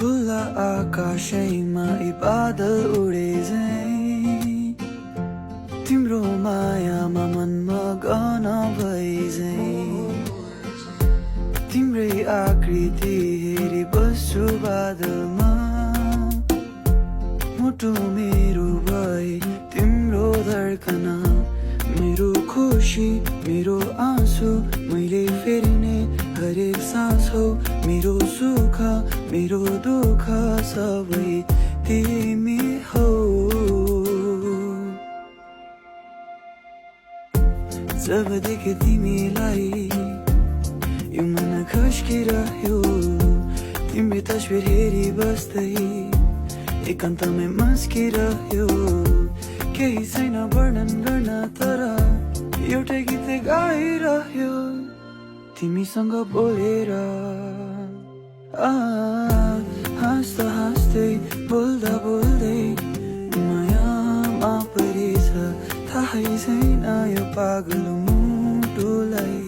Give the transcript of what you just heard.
खुला आकाशैमा यी बादल उडे झैं तिम्रो मायामा मनमा गन भए झैं तिम्रै आकृति हेरी बस्छु बादलमा मुटु मेरो भए तिम्रो धड्कना मेरो खुसी मेरो आँसु मैले फेरिने हरेक सास हो मेरो सुख मेरो दुःख सबै तिमी हो जब देखे तिमीलाई यो मन खस्किरह्यो तिम्रो तस्बिर हेरी बस्दै एकान्तमै मस्किरह्यो केही छैन वर्णन गर्न तर एउटै गीत गाइरह्यो तिमीसँग बोलेर हाँस्दा हाँस्दै बोल्दा बोल्दै मायामा परेछ थाहै छैन यो पागल मुटुलाई